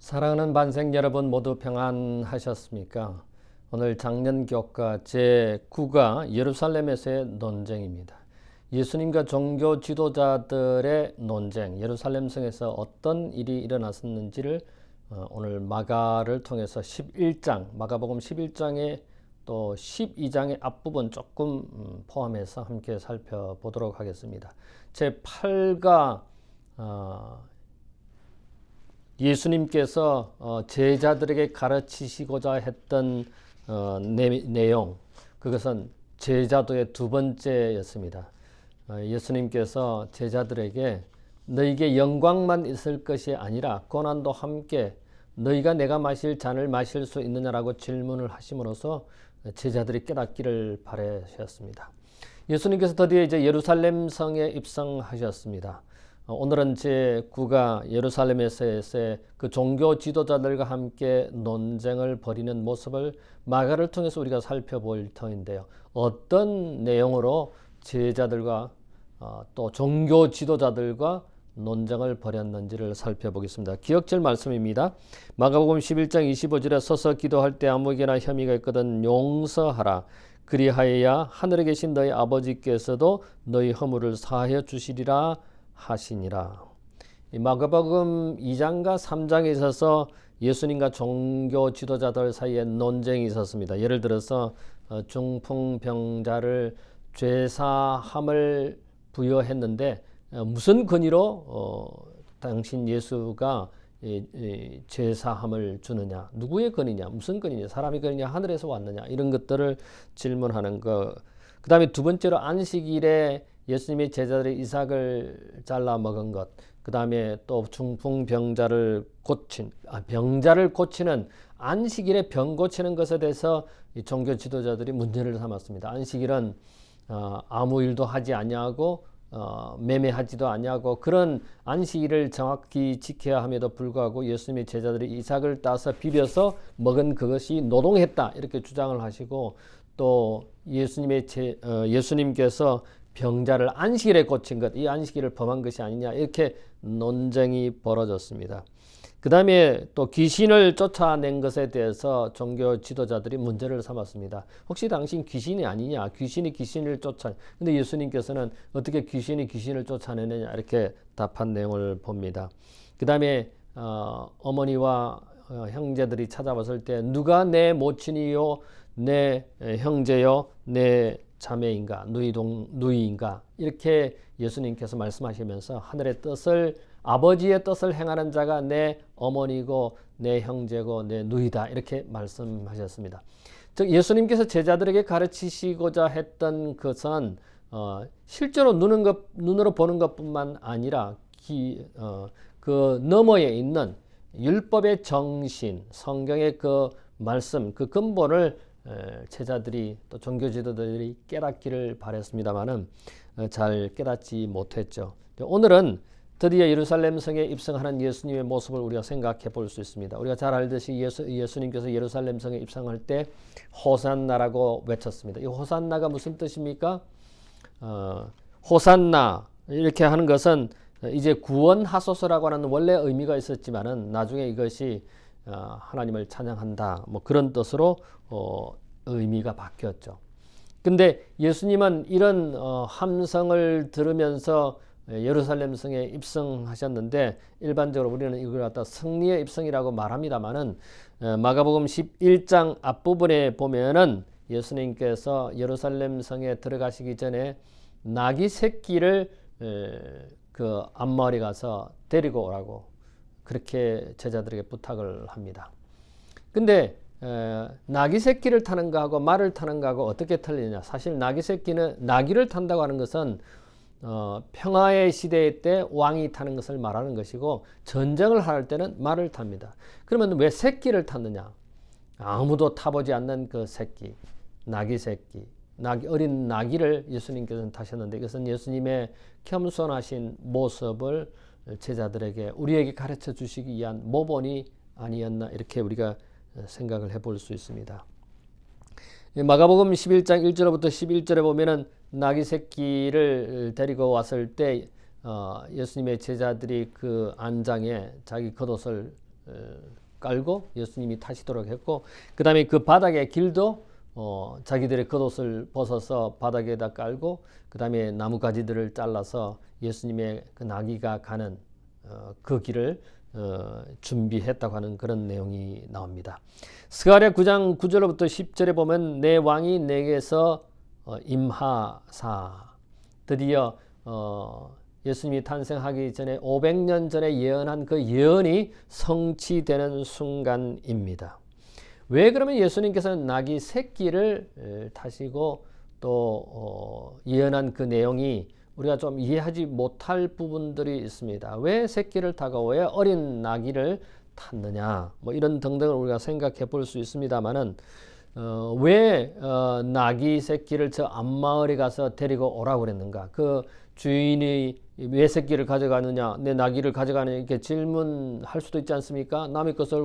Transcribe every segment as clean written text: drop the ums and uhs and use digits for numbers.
사랑하는 반생 여러분 모두 평안하셨습니까? 오늘 장년교과 제9가 예루살렘에서의 논쟁입니다. 예수님과 종교 지도자들의 논쟁, 예루살렘 성에서 어떤 일이 일어났었는지를 오늘 마가를 통해서 11장, 마가복음 11장에 또 12장의 앞부분 조금 포함해서 함께 살펴보도록 하겠습니다. 제8가 예수님께서 제자들에게 가르치시고자 했던 내용, 그것은 제자도의 두 번째였습니다. 예수님께서 제자들에게 너희에게 영광만 있을 것이 아니라 고난도 함께 너희가 내가 마실 잔을 마실 수 있느냐라고 질문을 하심으로써 제자들이 깨닫기를 바라셨습니다. 예수님께서 드디어 이제 예루살렘 성에 입성하셨습니다. 오늘은 제9가 예루살렘에서의 그 종교 지도자들과 함께 논쟁을 벌이는 모습을 마가를 통해서 우리가 살펴볼 터인데요. 어떤 내용으로 제자들과 또 종교 지도자들과 논쟁을 벌였는지를 살펴보겠습니다. 기억절 말씀입니다. 마가복음 11장 25절에 서서 기도할 때 아무에게나 혐의가 있거든 용서하라. 그리하여야 하늘에 계신 너희 아버지께서도 너희 허물을 사하여 주시리라 하시니라. 마가복음 2장과 3장에 있어서 예수님과 종교 지도자들 사이에 논쟁이 있었습니다. 예를 들어서 중풍병자를 죄사함을 부여했는데 무슨 권위로 당신 예수가 죄사함을 주느냐, 누구의 권위냐, 무슨 권위냐, 사람의 권위냐, 하늘에서 왔느냐, 이런 것들을 질문하는 것. 그 다음에 두 번째로 안식일에 예수님의 제자들이 이삭을 잘라 먹은 것, 그 다음에 또 중풍병자를 병자를 고치는 안식일에 병 고치는 것에 대해서 이 종교 지도자들이 문제를 삼았습니다. 안식일은 아무 일도 하지 아니하고 매매하지도 아니하고 그런 안식일을 정확히 지켜야 함에도 불구하고 예수님의 제자들이 이삭을 따서 비벼서 먹은 그것이 노동했다 이렇게 주장을 하시고, 또 예수님께서 병자를 안식일에 고친 것, 이 안식일을 범한 것이 아니냐 이렇게 논쟁이 벌어졌습니다. 그 다음에 또 귀신을 쫓아낸 것에 대해서 종교 지도자들이 문제를 삼았습니다. 혹시 당신 귀신이 아니냐? 귀신이 귀신을 근데 예수님께서는 어떻게 귀신이 귀신을 쫓아내느냐 이렇게 답한 내용을 봅니다. 그 다음에 어머니와 형제들이 찾아왔을 때 누가 내 모친이요, 내 형제요, 내 자매인가, 누이인가 이렇게 예수님께서 말씀하시면서 하늘의 뜻을, 아버지의 뜻을 행하는 자가 내 어머니고 내 형제고 내 누이다 이렇게 말씀하셨습니다. 즉 예수님께서 제자들에게 가르치시고자 했던 것은 실제로 눈으로 보는 것뿐만 아니라 그 너머에 있는 율법의 정신, 성경의 그 말씀, 그 근본을 제자들이 또 종교 지도자들이 깨닫기를 바랬습니다마는 잘 깨닫지 못했죠. 오늘은 드디어 예루살렘 성에 입성하는 예수님의 모습을 우리가 생각해 볼 수 있습니다. 우리가 잘 알듯이 예수님께서 예루살렘 성에 입성할 때 호산나라고 외쳤습니다. 이 호산나가 무슨 뜻입니까? 호산나 이렇게 하는 것은 이제 구원하소서라고 하는 원래 의미가 있었지만은 나중에 이것이 하나님을 찬양한다 뭐 그런 뜻으로 의미가 바뀌었죠. 근데 예수님은 이런 함성을 들으면서 예루살렘 성에 입성하셨는데 일반적으로 우리는 이걸 갖다 승리의 입성이라고 말합니다만은 마가복음 11장 앞부분에 보면은 예수님께서 예루살렘 성에 들어가시기 전에 나귀 새끼를 그 앞마을에 가서 데리고 오라고 그렇게 제자들에게 부탁을 합니다. 근데 나귀 새끼를 타는 거하고 말을 타는 거하고 어떻게 틀리냐? 사실 나귀 새끼는, 나귀를 탄다고 하는 것은 평화의 시대 때 왕이 타는 것을 말하는 것이고 전쟁을 할 때는 말을 탑니다. 그러면 왜 새끼를 탔느냐? 아무도 타보지 않는 그 새끼, 나귀 새끼, 어린 나귀를 예수님께서는 타셨는데 이것은 예수님의 겸손하신 모습을 제자들에게, 우리에게 가르쳐 주시기 위한 모본이 아니었나 이렇게 우리가 생각을 해볼 수 있습니다. 마가복음 11장 1절부터 11절에 보면은 나귀 새끼를 데리고 왔을 때 예수님의 제자들이 그 안장에 자기 겉옷을 깔고 예수님이 타시도록 했고, 그 다음에 그 바닥의 길도 자기들의 겉옷을 벗어서 바닥에다 깔고, 그 다음에 나뭇가지들을 잘라서 예수님의 그 나귀가 가는 그 길을 준비했다고 하는 그런 내용이 나옵니다. 스가랴 9장 9절부터 10절에 보면 내 왕이 내게서 임하사, 드디어 예수님이 탄생하기 전에 500년 전에 예언한 그 예언이 성취되는 순간입니다. 왜 그러면 예수님께서는 나귀 새끼를 타시고 또 예언한 그 내용이 우리가 좀 이해하지 못할 부분들이 있습니다. 왜 새끼를 타고 왜 어린 나귀를 탔느냐, 뭐 이런 등등을 우리가 생각해 볼 수 있습니다만은 왜 나귀 새끼를 저 앞마을에 가서 데리고 오라고 그랬는가? 그 주인이 왜 새끼를 가져가느냐, 내 나귀를 가져가느냐, 이렇게 질문할 수도 있지 않습니까? 남의 것을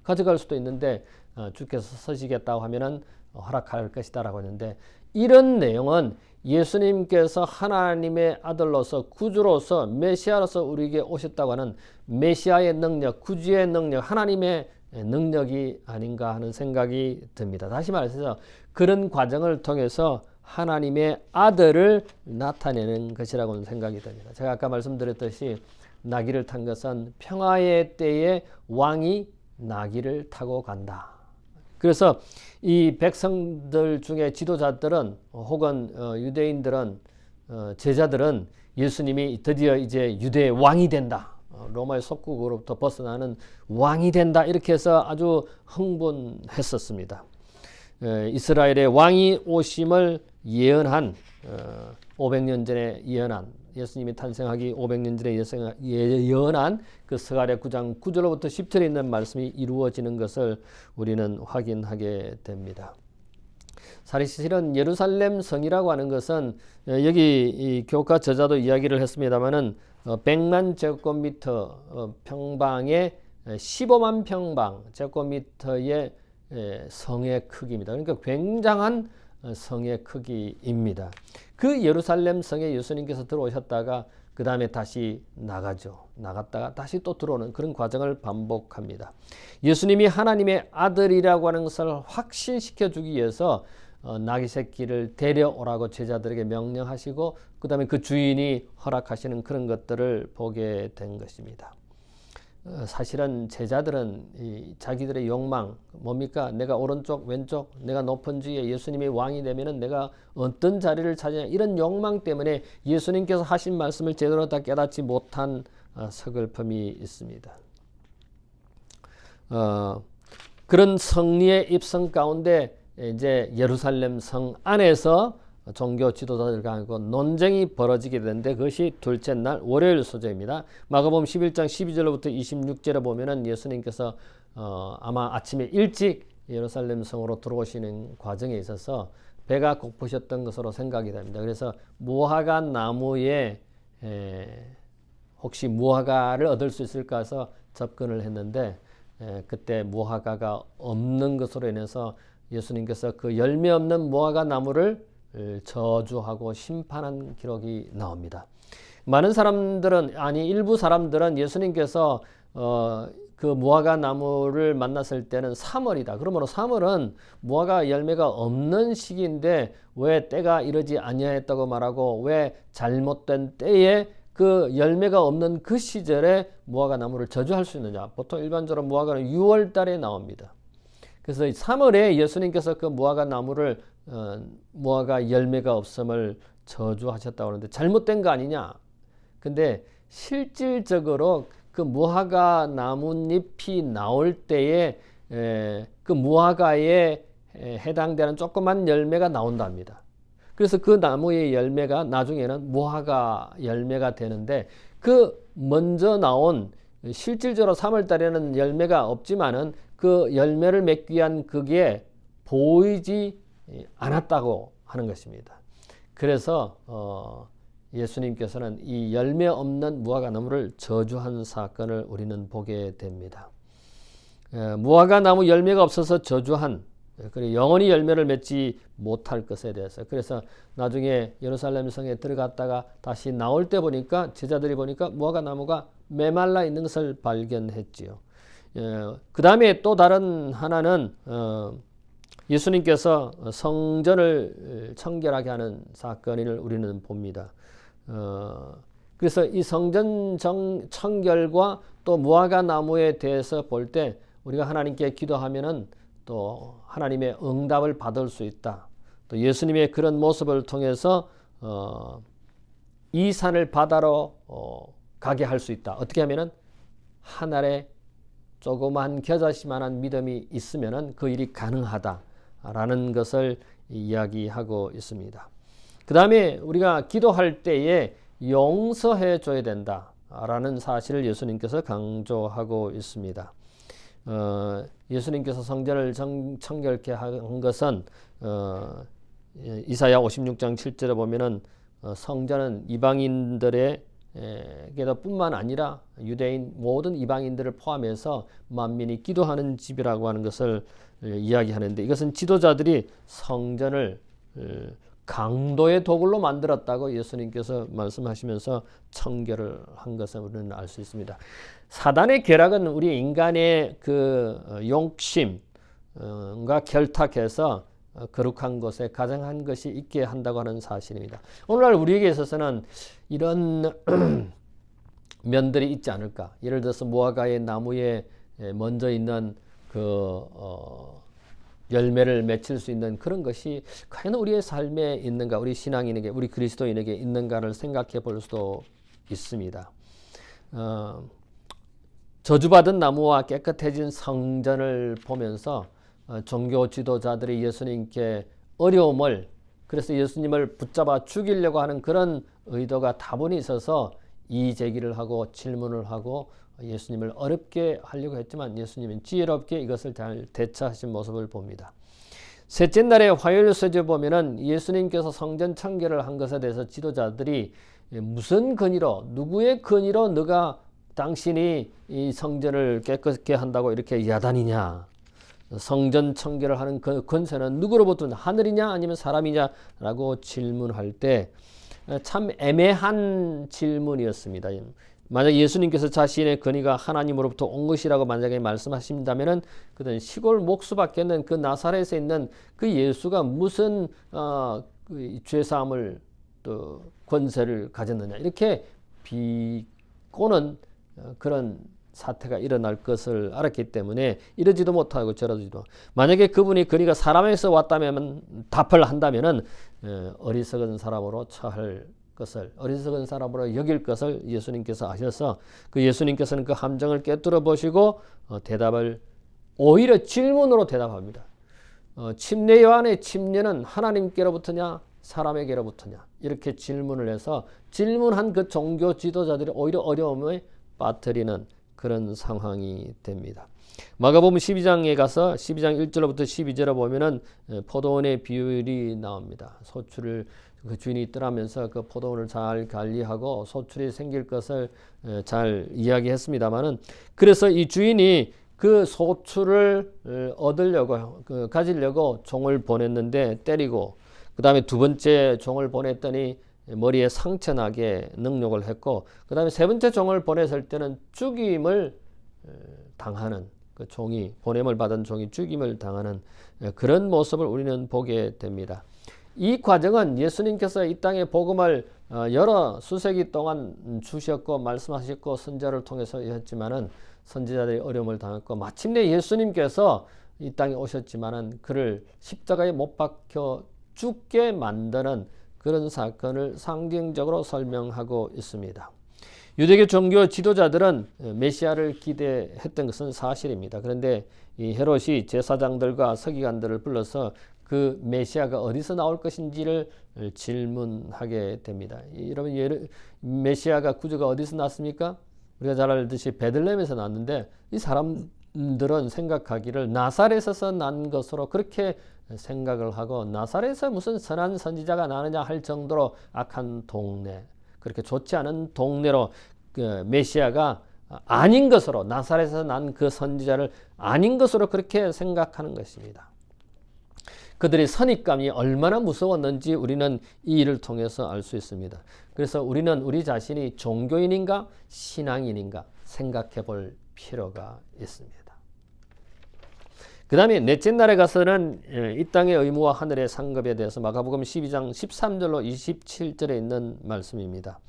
가져갈 수도 있는데 주께서 서시겠다고 하면은 허락할 것이다라고 했는데, 이런 내용은 예수님께서 하나님의 아들로서 구주로서 메시아로서 우리에게 오셨다고 하는 메시아의 능력, 구주의 능력, 하나님의 능력이 아닌가 하는 생각이 듭니다. 다시 말해서 그런 과정을 통해서 하나님의 아들을 나타내는 것이라고는 생각이 듭니다. 제가 아까 말씀드렸듯이 나귀를 탄 것은 평화의 때에 왕이 나귀를 타고 간다. 그래서 이 백성들 중에 지도자들은 혹은 유대인들은 제자들은 예수님이 드디어 이제 유대의 왕이 된다, 로마의 속국으로부터 벗어나는 왕이 된다, 이렇게 해서 아주 흥분했었습니다. 이스라엘의 왕이 오심을 예언한 500년 전에 예언한, 예수님이 탄생하기 500년 전에 예언한 그 스가랴 9장 9절로부터 10절에 있는 말씀이 이루어지는 것을 우리는 확인하게 됩니다. 사실은 예루살렘 성이라고 하는 것은 여기 이 교과 저자도 이야기를 했습니다마는 100만 제곱미터 평방에 15만 평방 제곱미터의 성의 크기입니다. 그러니까 굉장한 성의 크기입니다. 그 예루살렘 성에 예수님께서 들어오셨다가 그 다음에 다시 나갔다가 다시 또 들어오는 그런 과정을 반복합니다. 예수님이 하나님의 아들이라고 하는 것을 확신시켜 주기 위해서 나귀 새끼를 데려오라고 제자들에게 명령하시고, 그 다음에 그 주인이 허락하시는 그런 것들을 보게 된 것입니다. 사실은 제자들은 자기들의 욕망, 뭡니까? 내가 오른쪽 왼쪽, 내가 높은 주위에 예수님이 왕이 되면은 내가 어떤 자리를 차지하냐, 이런 욕망 때문에 예수님께서 하신 말씀을 제대로 다 깨닫지 못한 서글픔이 있습니다. 그런 성리의 입성 가운데 이제 예루살렘 성 안에서 종교 지도자들과 논쟁이 벌어지게 되는데, 그것이 둘째 날 월요일 소재입니다. 마가복음 11장 12절부터 26절에 보면은 예수님께서 아마 아침에 일찍 예루살렘 성으로 들어오시는 과정에 있어서 배가 고프셨던 것으로 생각이 됩니다. 그래서 무화과 나무에 혹시 무화과를 얻을 수 있을까 해서 접근을 했는데 그때 무화과가 없는 것으로 인해서 예수님께서 그 열매 없는 무화과 나무를 저주하고 심판한 기록이 나옵니다. 많은 사람들은, 일부 사람들은 예수님께서 그 무화과 나무를 만났을 때는 3월이다. 그러므로 3월은 무화과 열매가 없는 시기인데 왜 때가 이르지 아니하였다고 말하고, 왜 잘못된 때에 그 열매가 없는 그 시절에 무화과 나무를 저주할 수 있느냐. 보통 일반적으로 무화과는 6월 달에 나옵니다. 그래서 3월에 예수님께서 그 무화과 나무를 무화과 열매가 없음을 저주하셨다고 하는데 잘못된 거 아니냐. 근데 실질적으로 그 무화과 나뭇잎이 나올 때에 그 무화과에 해당되는 조그만 열매가 나온답니다. 그래서 그 나무의 열매가 나중에는 무화과 열매가 되는데, 그 먼저 나온 실질적으로 3월 달에는 열매가 없지만은 그 열매를 맺기 위한 그게 보이지 않았다고 하는 것입니다. 그래서 예수님께서는 이 열매 없는 무화과 나무를 저주한 사건을 우리는 보게 됩니다. 무화과 나무 열매가 없어서 저주한 그리고 영원히 열매를 맺지 못할 것에 대해서. 그래서 나중에 예루살렘 성에 들어갔다가 다시 나올 때 보니까 제자들이 보니까 무화과 나무가 메말라 있는 것을 발견했지요. 그 다음에 또 다른 하나는 예수님께서 성전을 청결하게 하는 사건을 우리는 봅니다. 그래서 이 성전 청결과 또 무화과 나무에 대해서 볼 때 우리가 하나님께 기도하면은 또 하나님의 응답을 받을 수 있다. 또 예수님의 그런 모습을 통해서 이 산을 바다로 가게 할 수 있다. 어떻게 하면은 한 알에 조그만 겨자씨만한 믿음이 있으면은 그 일이 가능하다라는 것을 이야기하고 있습니다. 그 다음에 우리가 기도할 때에 용서해 줘야 된다라는 사실을 예수님께서 강조하고 있습니다. 예수님께서 성전을 청결케 한 것은 이사야 56장 7절에 보면은 성전은 이방인들의 게다 뿐만 아니라 유대인 모든 이방인들을 포함해서 만민이 기도하는 집이라고 하는 것을 이야기하는데, 이것은 지도자들이 성전을 강도의 도굴로 만들었다고 예수님께서 말씀하시면서 청결을 한 것을 우리는 알 수 있습니다. 사단의 계략은 우리 인간의 그 욕심과 결탁해서 거룩한 곳에 가장한 것이 있게 한다고 하는 사실입니다. 오늘날 우리에게 있어서는 이런 면들이 있지 않을까. 예를 들어서 무화과의 나무에 먼저 있는 그 열매를 맺힐 수 있는 그런 것이 과연 우리의 삶에 있는가, 우리 신앙인에게, 우리 그리스도인에게 있는가를 생각해 볼 수도 있습니다. 저주받은 나무와 깨끗해진 성전을 보면서 종교 지도자들이 예수님께 어려움을, 그래서 예수님을 붙잡아 죽이려고 하는 그런 의도가 다분히 있어서 이의제기를 하고 질문을 하고 예수님을 어렵게 하려고 했지만 예수님은 지혜롭게 이것을 잘 대처하신 모습을 봅니다. 셋째 날에 화요일 서주에 보면은 예수님께서 성전 청결을 한 것에 대해서 지도자들이 무슨 근의로, 누구의 근의로 너가 당신이 이 성전을 깨끗게 한다고 이렇게 야단이냐, 성전 청결을 하는 그 권세는 누구로부터, 하늘이냐 아니면 사람이냐라고 질문할 때 참 애매한 질문이었습니다. 만약 예수님께서 자신의 권위가 하나님으로부터 온 것이라고 만약에 말씀하신다면은 그는 시골 목수밖에 없는 그 나사렛에 있는 그 예수가 무슨 죄사함을 또 권세를 가졌느냐, 이렇게 비꼬는 그런 사태가 일어날 것을 알았기 때문에 이러지도 못하고 저러지도, 만약에 그분이 권위가 사람에서 왔다면 답을 한다면은 어리석은 사람으로 처할 것을, 어리석은 사람으로 여길 것을 예수님께서 아셔서 그 예수님께서는 그 함정을 깨뜨려 보시고 대답을 오히려 질문으로 대답합니다. 침례 요한의 침례는 하나님께로부터냐 사람에게로부터냐, 이렇게 질문을 해서 질문한 그 종교 지도자들이 오히려 어려움에 빠뜨리는 그런 상황이 됩니다. 마가복음 12장에 가서 12장 1절부터 12절에 보면은 포도원의 비율이 나옵니다. 소출을 그 주인이 떠나면서 그 포도원을 잘 관리하고 소출이 생길 것을 잘 이야기했습니다만은, 그래서 이 주인이 그 소출을 얻으려고 가지려고 종을 보냈는데 때리고, 그 다음에 두 번째 종을 보냈더니 머리에 상처 나게 능욕을 했고, 그 다음에 세 번째 종을 보냈을 때는 죽임을 당하는, 그 종이, 보냄을 받은 종이 죽임을 당하는 그런 모습을 우리는 보게 됩니다. 이 과정은 예수님께서 이 땅에 복음을 여러 수세기 동안 주셨고 말씀하셨고 선지자를 통해서 했지만은 선지자들이 어려움을 당했고, 마침내 예수님께서 이 땅에 오셨지만은 그를 십자가에 못 박혀 죽게 만드는 그런 사건을 상징적으로 설명하고 있습니다. 유대교 종교 지도자들은 메시아를 기대했던 것은 사실입니다. 그런데 이 헤롯이 제사장들과 서기관들을 불러서 그 메시아가 어디서 나올 것인지를 질문하게 됩니다. 여러분, 메시아가 구주가 어디서 났습니까? 우리가 잘 알듯이 베들레헴에서 났는데, 이 사람들은 생각하기를 나사렛에서 난 것으로 그렇게 생각을 하고, 나사렛에서 무슨 선한 선지자가 나느냐 할 정도로 악한 동네, 그렇게 좋지 않은 동네로 그 메시아가 아닌 것으로, 나사렛에서 난 그 선지자를 아닌 것으로 그렇게 생각하는 것입니다. 그들의 선입감이 얼마나 무서웠는지 우리는 이 일을 통해서 알 수 있습니다. 그래서 우리는 우리 자신이 종교인인가 신앙인인가 생각해 볼 필요가 있습니다. 그 다음에 넷째 날에 가서는 이 땅의 의무와 하늘의 상급에 대해서 마가복음 12장 13절로 27절에 있는 말씀입니다.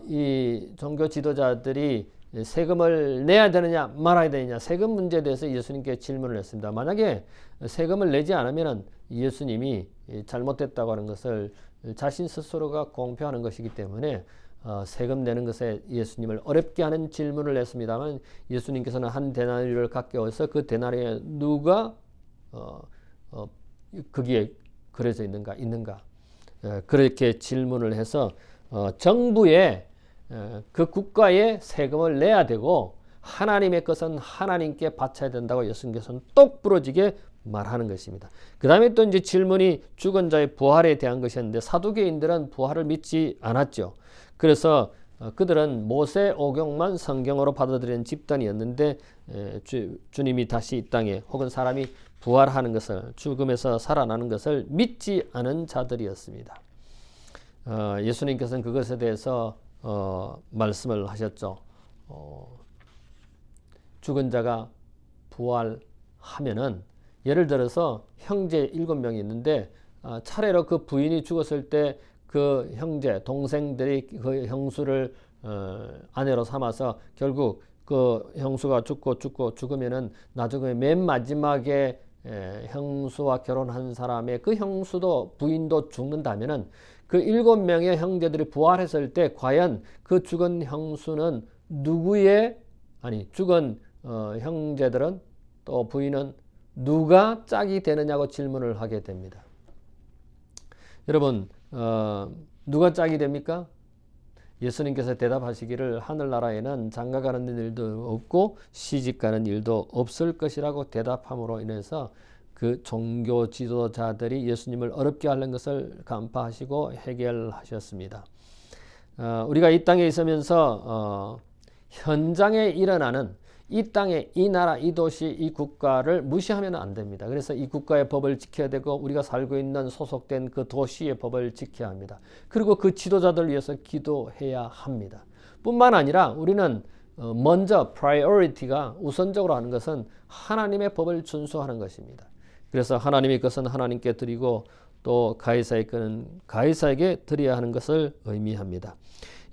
이 종교 지도자들이 세금을 내야 되느냐 말아야 되느냐 세금 문제에 대해서 예수님께 질문을 했습니다. 만약에 세금을 내지 않으면 예수님이 잘못됐다고 하는 것을 자신 스스로가 공표하는 것이기 때문에 세금 내는 것에 예수님을 어렵게 하는 질문을 했습니다만 예수님께서는 한 데나리를 가져와서 그 데나리에 누가 거기에 그려져 있는가 그렇게 질문을 해서 정부에 그 국가에 세금을 내야 되고 하나님의 것은 하나님께 바쳐야 된다고 예수님께서는 똑 부러지게 말하는 것입니다. 그 다음에 또 이제 질문이 죽은 자의 부활에 대한 것이었는데 사두개인들은 부활을 믿지 않았죠. 그래서 그들은 모세 오경만 성경으로 받아들이는 집단이었는데 주님이 다시 이 땅에 혹은 사람이 부활하는 것을 죽음에서 살아나는 것을 믿지 않은 자들이었습니다. 예수님께서는 그것에 대해서 말씀을 하셨죠. 죽은 자가 부활하면은 예를 들어서 형제 7명이 있는데 차례로 그 부인이 죽었을 때 그 형제 동생들이 그 형수를 아내로 삼아서 결국 그 형수가 죽으면은 나중에 맨 마지막에 형수와 결혼한 사람의 그 형수도 부인도 죽는다면은 그 7명의 형제들이 부활했을 때 과연 그 죽은 형수는 죽은 형제들은 또 부인은 누가 짝이 되느냐고 질문을 하게 됩니다. 여러분 누가 짝이 됩니까? 예수님께서 대답하시기를 하늘나라에는 장가가는 일도 없고 시집가는 일도 없을 것이라고 대답함으로 인해서 그 종교 지도자들이 예수님을 어렵게 하는 것을 간파하시고 해결하셨습니다. 우리가 이 땅에 있으면서 현장에 일어나는 이 땅에 이 나라 이 도시 이 국가를 무시하면 안 됩니다. 그래서 이 국가의 법을 지켜야 되고 우리가 살고 있는 소속된 그 도시의 법을 지켜야 합니다. 그리고 그 지도자들 위해서 기도해야 합니다. 뿐만 아니라 우리는 먼저 프라이어리티가 우선적으로 하는 것은 하나님의 법을 준수하는 것입니다. 그래서 하나님의 것은 하나님께 드리고 또 가이사의 것은 가이사에게 드려야 하는 것을 의미합니다.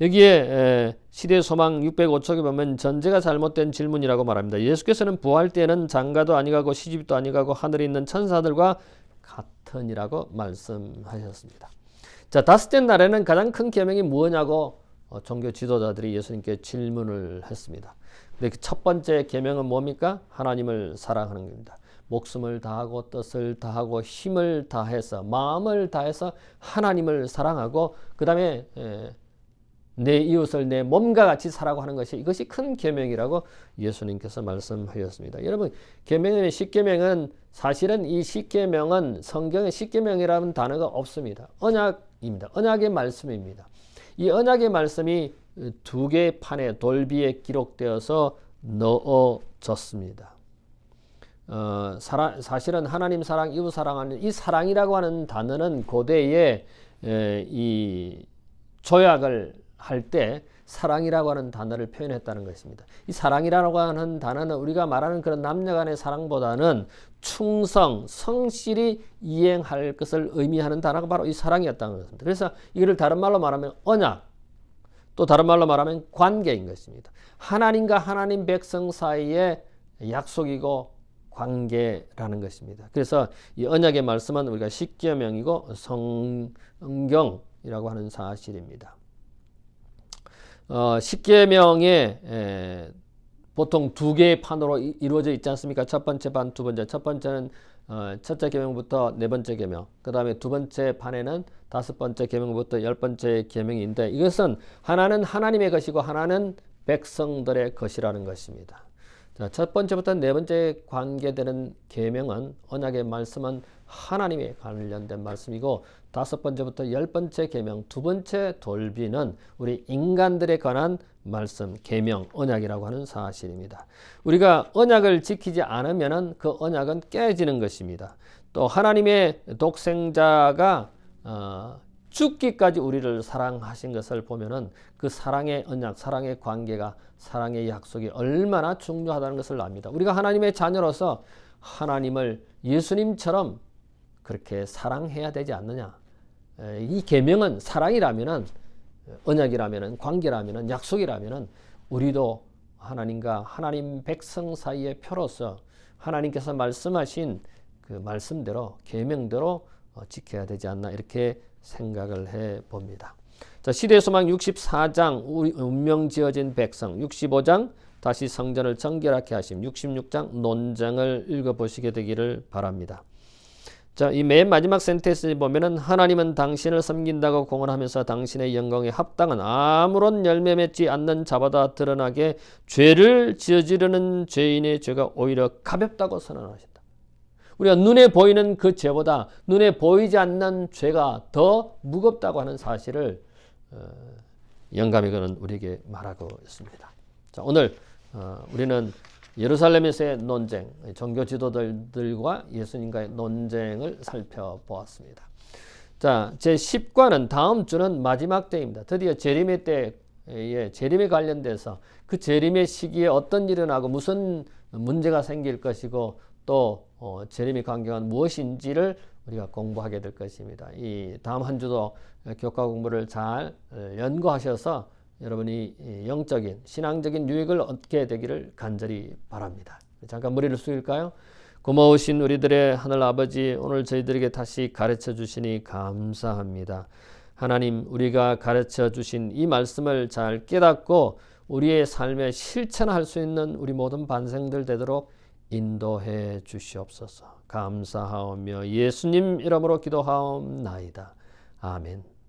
여기에 시대 소망 605척에 보면 전제가 잘못된 질문이라고 말합니다. 예수께서는 부활 때에는 장가도 아니가고 시집도 아니가고 하늘에 있는 천사들과 같으니라고 말씀하셨습니다. 자, 다섯째 날에는 가장 큰 계명이 무엇냐고 종교 지도자들이 예수님께 질문을 했습니다. 근데 첫 번째 계명은 뭡니까? 하나님을 사랑하는 겁니다. 목숨을 다하고 뜻을 다하고 힘을 다해서 마음을 다해서 하나님을 사랑하고 그 다음에 내 이웃을 내 몸과 같이 사라고 하는 것이 이것이 큰 계명이라고 예수님께서 말씀하셨습니다. 여러분 계명의 십계명은 사실은 이 십계명은 성경에 십계명이라는 단어가 없습니다. 언약입니다. 언약의 말씀입니다. 이 언약의 말씀이 두 개의 판에 돌비에 기록되어서 넣어졌습니다. 사실은 하나님 사랑, 이웃 사랑하는 이 사랑이라고 하는 단어는 고대에 이 조약을 할 때 사랑이라고 하는 단어를 표현했다는 것입니다. 이 사랑이라고 하는 단어는 우리가 말하는 그런 남녀간의 사랑보다는 충성, 성실히 이행할 것을 의미하는 단어가 바로 이 사랑이었다는 것입니다. 그래서 이를 다른 말로 말하면 언약, 또 다른 말로 말하면 관계인 것입니다. 하나님과 하나님 백성 사이의 약속이고 관계라는 것입니다. 그래서 이 언약의 말씀은 우리가 십계명이고 성경이라고 하는 사실입니다. 십계명에 보통 두 개의 판으로 이루어져 있지 않습니까? 첫 번째 판, 두 번째. 첫 번째는 첫째 계명부터 네 번째 계명. 그 다음에 두 번째 판에는 다섯 번째 계명부터 열 번째 계명인데 이것은 하나는 하나님의 것이고 하나는 백성들의 것이라는 것입니다. 자, 첫 번째부터 네 번째 관계되는 계명은 언약의 말씀은 하나님에 관련된 말씀이고 다섯 번째부터 열 번째 계명, 두 번째 돌비는 우리 인간들에 관한 말씀, 계명, 언약이라고 하는 사실입니다. 우리가 언약을 지키지 않으면 그 언약은 깨지는 것입니다. 또 하나님의 독생자가 죽기까지 우리를 사랑하신 것을 보면은 그 사랑의 언약, 사랑의 관계가, 사랑의 약속이 얼마나 중요하다는 것을 압니다. 우리가 하나님의 자녀로서 하나님을 예수님처럼 그렇게 사랑해야 되지 않느냐. 이 계명은 사랑이라면은, 언약이라면은, 관계라면은, 약속이라면은 우리도 하나님과 하나님 백성 사이의 표로서 하나님께서 말씀하신 그 말씀대로, 계명대로 지켜야 되지 않나, 이렇게 생각을 해 봅니다. 자, 시대의 소망 64장 우리 운명 지어진 백성, 65장 다시 성전을 정결하게 하심, 66장 논장을 읽어보시게 되기를 바랍니다. 자, 이 맨 마지막 센텐스 보면은 하나님은 당신을 섬긴다고 공언하면서 당신의 영광에 합당한 아무런 열매 맺지 않는 자보다 드러나게 죄를 저지르는 죄인의 죄가 오히려 가볍다고 선언하신다. 우리가 눈에 보이는 그 죄보다 눈에 보이지 않는 죄가 더 무겁다고 하는 사실을 영감의 글은 우리에게 말하고 있습니다. 자, 오늘 우리는 예루살렘에서의 논쟁, 종교 지도자들과 예수님과의 논쟁을 살펴보았습니다. 자, 제10과는 다음 주는 마지막 때입니다. 드디어 재림의 때에 재림에 관련돼서 그 재림의 시기에 어떤 일이 일어나고 무슨 문제가 생길 것이고 또 재림의 광경은 무엇인지를 우리가 공부하게 될 것입니다. 이 다음 한 주도 교과 공부를 잘 연구하셔서 여러분이 영적인 신앙적인 유익을 얻게 되기를 간절히 바랍니다. 잠깐 머리를 숙일까요? 고마우신 우리들의 하늘 아버지, 오늘 저희들에게 다시 가르쳐 주시니 감사합니다. 하나님, 우리가 가르쳐 주신 이 말씀을 잘 깨닫고 우리의 삶에 실천할 수 있는 우리 모든 반생들 되도록 인도해 주시옵소서. 감사하오며 예수님 이름으로 기도하옵나이다. 아멘.